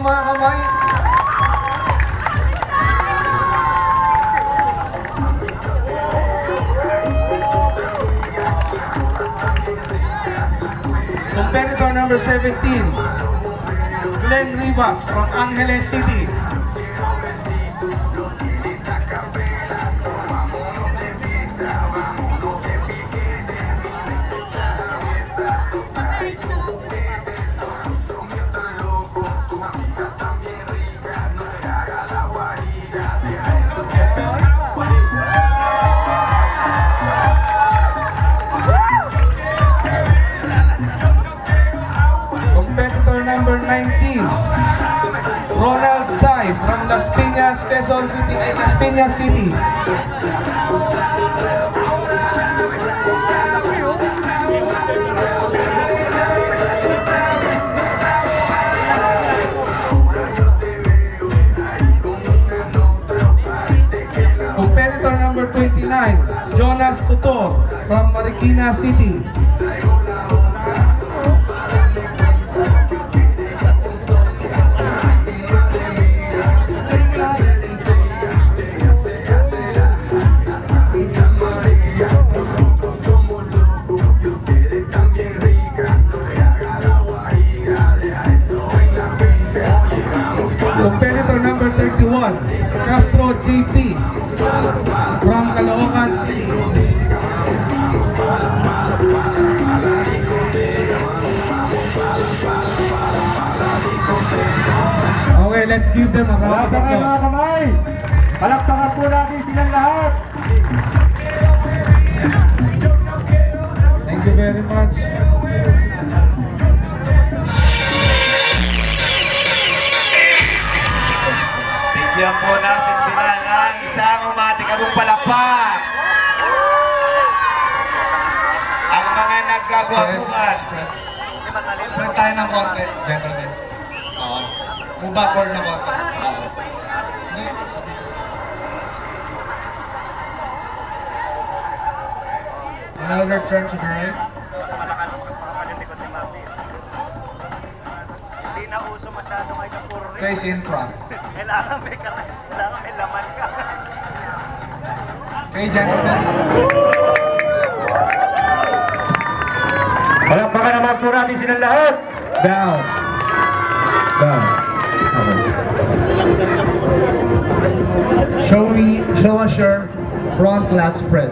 mga kamay. Competitor number 17, Glenn Rivas from Angeles City. Number 19, Ronald Tsai from Las Piñas, Quezon City, Las Piñas City. Competitor number 29, Jonas Tutor from Marikina City. Competitor number 31, Castro JP from Caloocan City. Okay, let's give them a round of applause. Mga kamay! Palakpakan po natin silang lahat! Thank you very much. Bigyan po natin sila ng isang umatikabong palakpak. Ang mga nagkagwapuan. Spread tayo ng konti, gentlemen. Oo. Move backward na konti. Oo. Another turn to the right. Hindi na uso masyado ngayon ang puro rin. Face in front. Kailangan may laman ka. Okay, gentlemen. Palakpakan naman po natin silang lahat! Down. Down. Okay. Show us your front lat spread.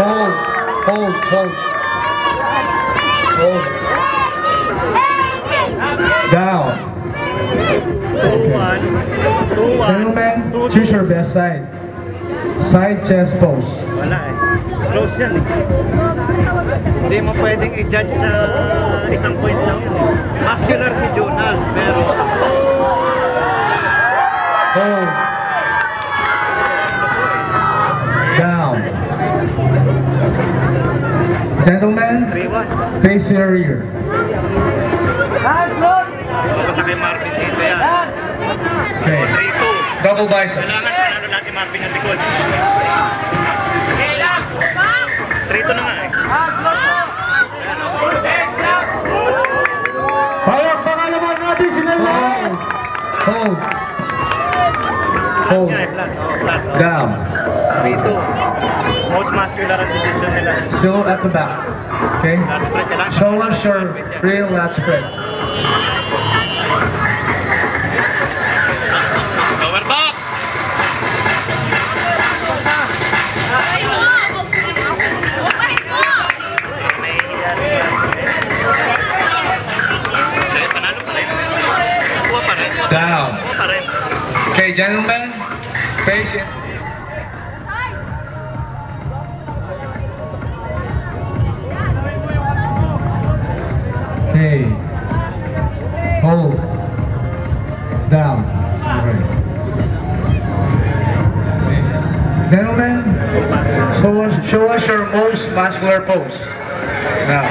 Hold. Hold. Hold. Hold. Down. Okay. Gentlemen, choose your best side. Side chest pose. Wala eh. Close yan eh. Hindi mo pwedeng i-judge sa isang point lang yun eh. Muscular si Jonal, pero... Hold. Down. Gentlemen, face your rear. Basta kay Marvin dito yan. Okay. 3-2. Double biceps. Kailangan panalo natin Marvin ang likod. 3-2 na nga eh. Palakpakan naman natin silang lahat! Hold. Flat Hold. nga eh, flat. Oh, flat. Oh. Down. 3-2. Most muscular ang decision nila. Still at the back. Okay? Lat spread kailangan. Show us your real lat spread. Lower back! Down. Okay, gentlemen, face it. Okay. Hold. Down. Okay. Gentlemen, show us your most muscular pose. Now.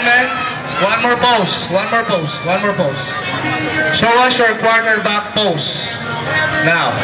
Gentlemen, one more pose. Show us your quarterback pose. Now.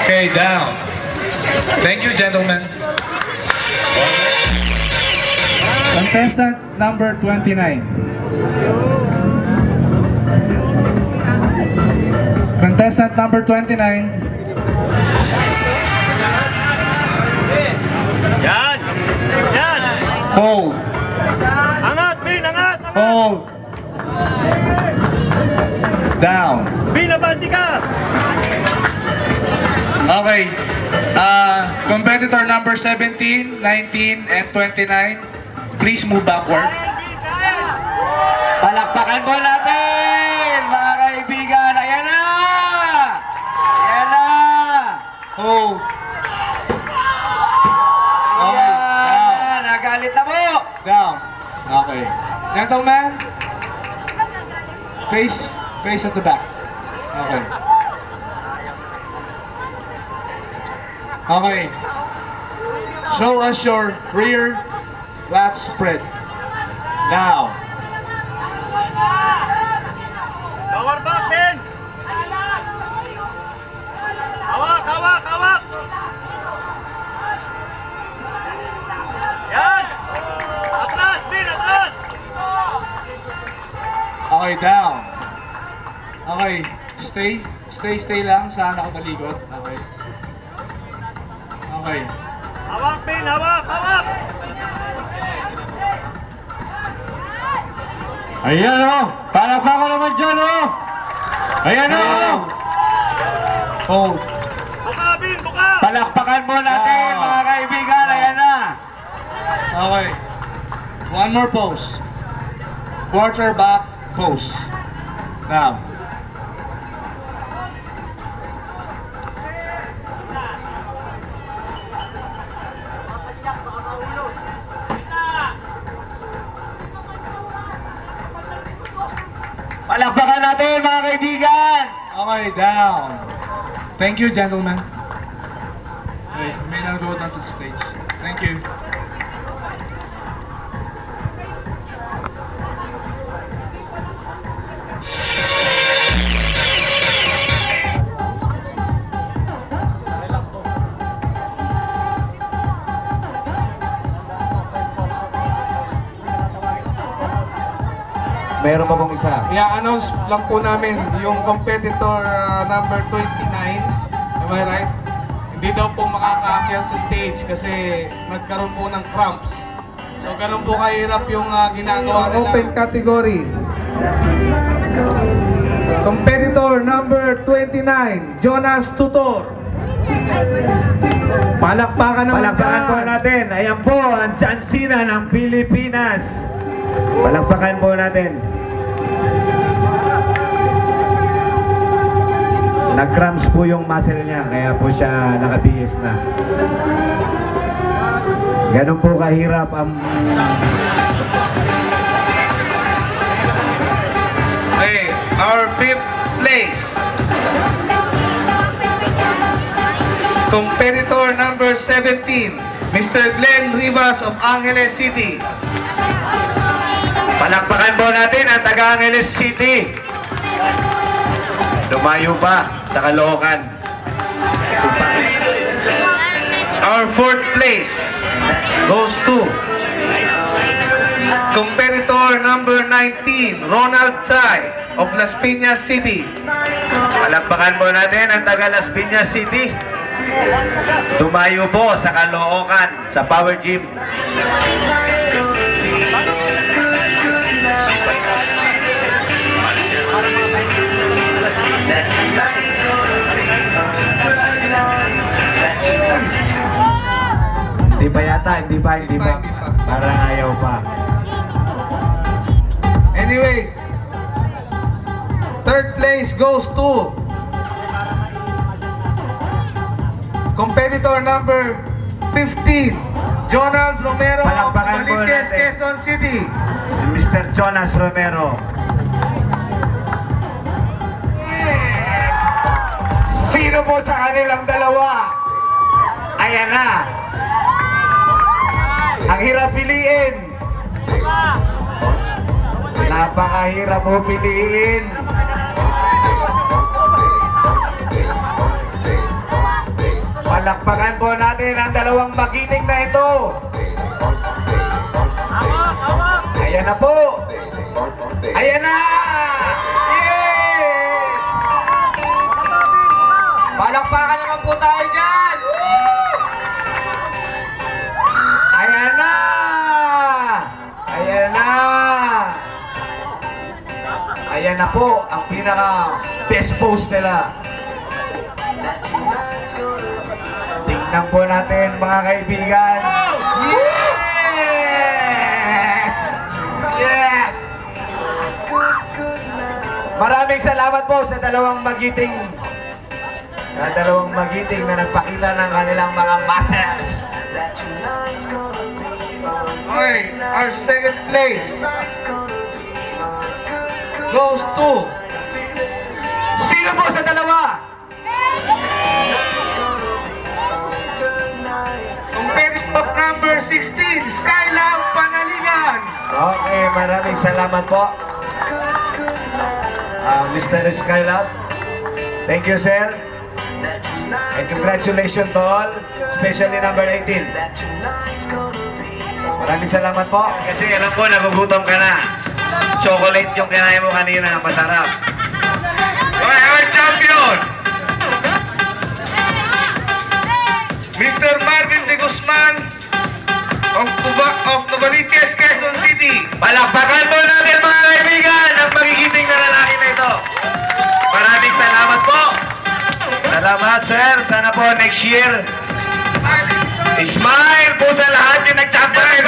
Okay, down. Thank you, gentlemen. Contestant number 29. Contestant number 29. Yan! Yan! Hold. Angat, Bin! Angat! Angat! Hold. Down. Bin, abante ka! Okay. Competitor number 17, 19, and 29. Please move backward. Palakpakan po natin, mga kaibigan. Ayan na! Ayan na! Hold. Ayan na! Nagalit na po! Down. Okay. Gentlemen, face at the back. Okay. Okay. Show us your rear lat spread. Now. Power back, Ben! Hawak, hawak, hawak! Yan! Atras, Ben! Atras! Okay, down. Okay. Stay lang sa nakatalikod. Okay. Okay. Hawak, Ben! Hawak, hawak! Ayan o! Palakpakan naman dyan o! Ayan o! Hold. Buka, Ben! Buka! Palakpakan mo natin, mga kaibigan. Ayan na! Okay. One more pose. Quarterback pose. Now. Palakpakan natin, mga kaibigan! Okay, down. Thank you, gentlemen. Okay, you may now go down to the stage. Thank you. Meron pa pong isa. I-announce lang po namin yung competitor number 29. Am I right? Hindi daw po makakaakyat sa stage kasi nagkaroon po ng cramps. So ganun po kahirap yung ginagawa nila. Open category. Competitor number 29, Jonas Tutor. Palakpakan naman Palakpakan po natin. Ayan po, ang Chansina ng Pilipinas. Palakpakan po natin. Nag-cramps po yung muscle niya, kaya po siya nakabihis na. Ganun po kahirap ang... Okay, our 5th place. Competitor number 17, Mr. Glenn Rivas of Angeles City. Palakpakan po natin ang taga-Angeles City. Lumayo pa sa Caloocan. Our 4th place goes to competitor number 19, Ronald Tsai of Las Piñas City. Palakpakan po natin ang taga Las Piñas City. Lumayo po sa Caloocan, sa Power Gym. Hindi pa yata, hindi pa. Parang ayaw pa. Anyway, 3rd place goes to competitor number 15, Jonas Romero of Palakpakan po Baliches, natin. Quezon City. Si Mr. Jonas Romero. Sino po sa kanilang dalawa? Ayan na. Ang hirap piliin. Napakahirap mo piliin. Palakpakan po natin ang dalawang magiting na ito. Ayan na po. Ayan na! Yes! Palakpakan naman po tayo dyan! Ayan na! Ayan na! Ayan na po ang pinaka best pose nila. Tingnan po natin mga kaibigan. Yes! Yes! Maraming salamat po sa dalawang magiting na nagpakita ng kanilang mga muscles. Okay, our second place goes to Sino po sa dalawa? competitor number 16, Skylab Panalingan. Okay, maraming salamat po. Mr. Skylab. Thank you, sir. And congratulations to all, especially number 18. Maraming salamat po. Kasi alam ko, nagugutom ka na. Chocolate yung kinain mo kanina, masarap. Okay, our champion, Mr. Marvin de Guzman of Novaliches, Quezon City. Palakpakan po natin mga kaibigan ang magigiting na lalaki na ito. Maraming salamat po. Salamat, sir. Sana po next year. Smile po sa lahat yung nag-champion.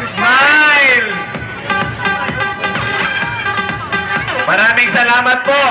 Smile! Maraming salamat po.